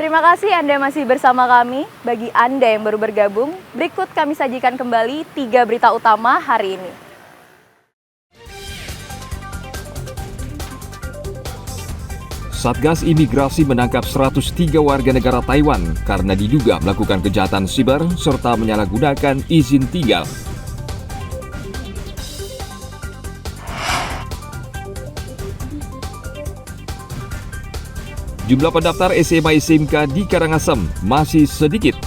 Terima kasih Anda masih bersama kami. Bagi Anda yang baru bergabung, berikut kami sajikan kembali 3 berita utama hari ini. Satgas Imigrasi menangkap 103 warga negara Taiwan karena diduga melakukan kejahatan siber serta menyalahgunakan izin tinggal. Jumlah pendaftar SMA SMK di Karangasem masih sedikit.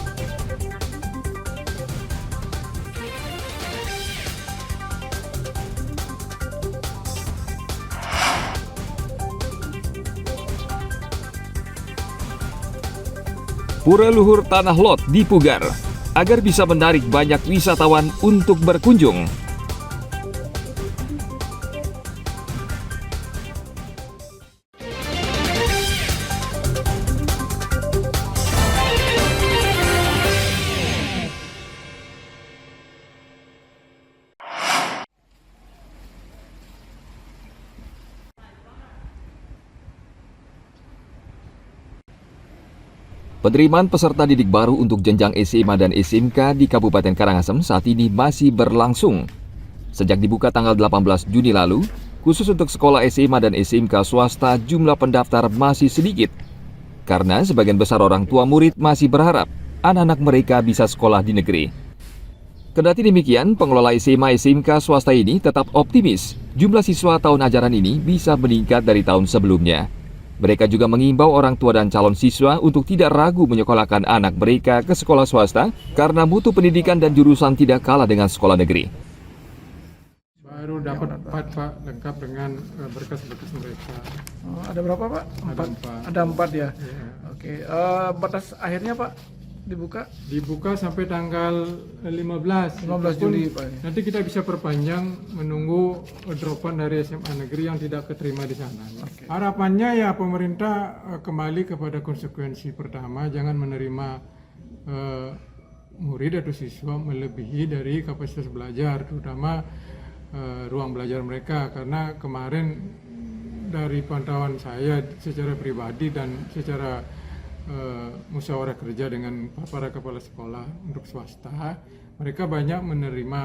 Pura Luhur Tanah Lot dipugar agar bisa menarik banyak wisatawan untuk berkunjung. Penerimaan peserta didik baru untuk jenjang SMA dan SMK di Kabupaten Karangasem saat ini masih berlangsung. Sejak dibuka tanggal 18 Juni lalu, khusus untuk sekolah SMA dan SMK swasta jumlah pendaftar masih sedikit. Karena sebagian besar orang tua murid masih berharap anak-anak mereka bisa sekolah di negeri. Kendati demikian, pengelola SMA SMK swasta ini tetap optimis jumlah siswa tahun ajaran ini bisa meningkat dari tahun sebelumnya. Mereka juga mengimbau orang tua dan calon siswa untuk tidak ragu menyekolahkan anak mereka ke sekolah swasta karena mutu pendidikan dan jurusan tidak kalah dengan sekolah negeri. Baru dapat 4 Pak, lengkap dengan berkas-berkas mereka. Oh, ada berapa Pak? Ada 4 ya? Ya. Oke, batas akhirnya Pak dibuka? Dibuka sampai tanggal 15 Juli Pak. Nanti kita bisa perpanjang menunggu dropan dari SMA negeri yang tidak keterima di sana. Oke. Harapannya ya pemerintah kembali kepada konsekuensi pertama, jangan menerima murid atau siswa melebihi dari kapasitas belajar, terutama ruang belajar mereka, karena kemarin dari pantauan saya secara pribadi dan secara musyawarah kerja dengan para kepala sekolah untuk swasta, mereka banyak menerima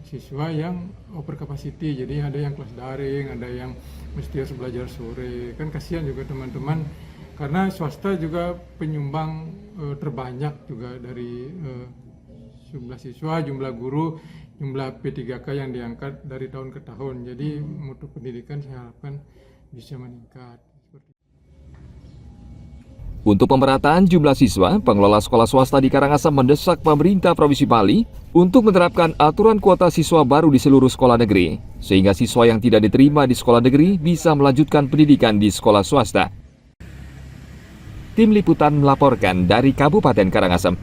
siswa yang over capacity, jadi ada yang kelas daring, ada yang mesti harus belajar sore, kan kasihan juga teman-teman, karena swasta juga penyumbang terbanyak juga dari jumlah siswa, jumlah guru, jumlah P3K yang diangkat dari tahun ke tahun, jadi mutu pendidikan saya harapkan bisa meningkat. Untuk pemerataan jumlah siswa, pengelola sekolah swasta di Karangasem mendesak pemerintah Provinsi Bali untuk menerapkan aturan kuota siswa baru di seluruh sekolah negeri, sehingga siswa yang tidak diterima di sekolah negeri bisa melanjutkan pendidikan di sekolah swasta. Tim Liputan melaporkan dari Kabupaten Karangasem.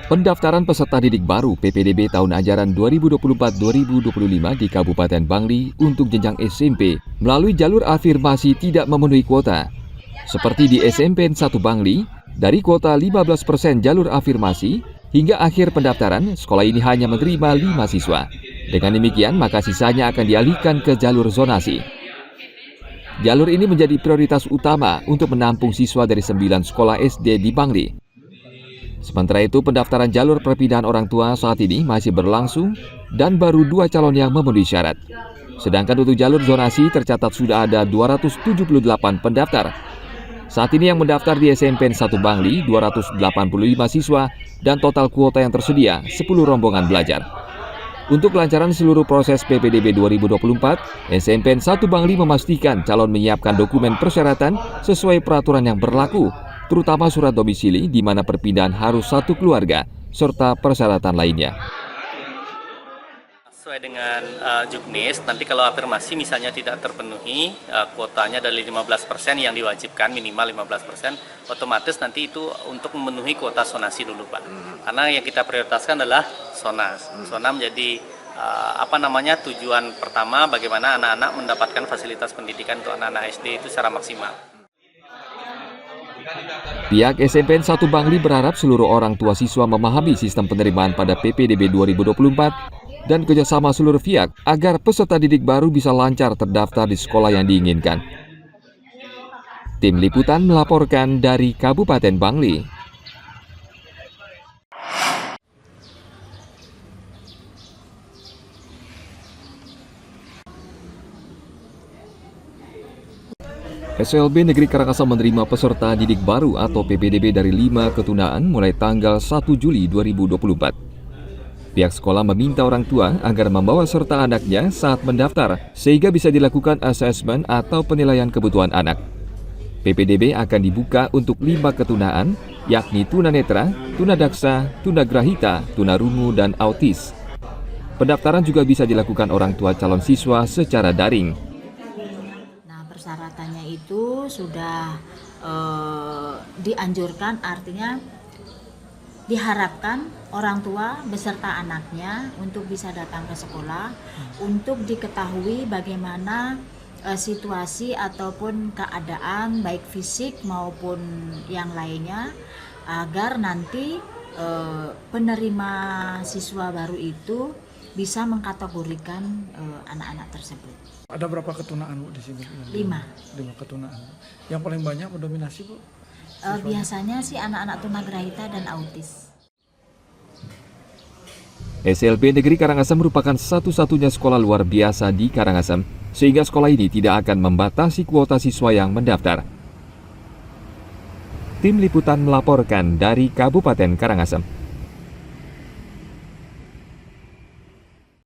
Pendaftaran peserta didik baru PPDB tahun ajaran 2024-2025 di Kabupaten Bangli untuk jenjang SMP melalui jalur afirmasi tidak memenuhi kuota. Seperti di SMP 1 Bangli, dari kuota 15% jalur afirmasi, hingga akhir pendaftaran, sekolah ini hanya menerima 5 siswa. Dengan demikian, maka sisanya akan dialihkan ke jalur zonasi. Jalur ini menjadi prioritas utama untuk menampung siswa dari 9 sekolah SD di Bangli. Sementara itu, pendaftaran jalur perpindahan orang tua saat ini masih berlangsung dan baru 2 calon yang memenuhi syarat. Sedangkan untuk jalur zonasi tercatat sudah ada 278 pendaftar. Saat ini yang mendaftar di SMP 1 Bangli 285 siswa dan total kuota yang tersedia 10 rombongan belajar. Untuk kelancaran seluruh proses PPDB 2024, SMP 1 Bangli memastikan calon menyiapkan dokumen persyaratan sesuai peraturan yang berlaku, terutama surat domisili di mana perpindahan harus satu keluarga, serta persyaratan lainnya. Sesuai dengan Juknis, nanti kalau afirmasi misalnya tidak terpenuhi, kuotanya dari 15% yang diwajibkan, minimal 15%, otomatis nanti itu untuk memenuhi kuota zonasi dulu Pak. Karena yang kita prioritaskan adalah zonas. Zona menjadi tujuan pertama bagaimana anak-anak mendapatkan fasilitas pendidikan untuk anak-anak SD itu secara maksimal. Pihak SMPN 1 Bangli berharap seluruh orang tua siswa memahami sistem penerimaan pada PPDB 2024 dan kerjasama seluruh pihak agar peserta didik baru bisa lancar terdaftar di sekolah yang diinginkan. Tim Liputan melaporkan dari Kabupaten Bangli. SLB Negeri Karangasem menerima peserta didik baru atau PPDB dari 5 ketunaan mulai tanggal 1 Juli 2024. Pihak sekolah meminta orang tua agar membawa serta anaknya saat mendaftar sehingga bisa dilakukan asesmen atau penilaian kebutuhan anak. PPDB akan dibuka untuk 5 ketunaan, yakni tunanetra, tunadaksa, tunagrahita, tunarungu, dan autis. Pendaftaran juga bisa dilakukan orang tua calon siswa secara daring. Persyaratannya itu sudah dianjurkan, artinya diharapkan orang tua beserta anaknya untuk bisa datang ke sekolah untuk diketahui bagaimana situasi ataupun keadaan baik fisik maupun yang lainnya agar nanti penerima siswa baru itu bisa mengkategorikan anak-anak tersebut. Ada berapa ketunaan Bu di sini? 5 ketunaan. Yang paling banyak mendominasi Bu? Biasanya sih anak-anak tunagrahita dan autis. SLB Negeri Karangasem merupakan satu-satunya sekolah luar biasa di Karangasem, sehingga sekolah ini tidak akan membatasi kuota siswa yang mendaftar. Tim Liputan melaporkan dari Kabupaten Karangasem.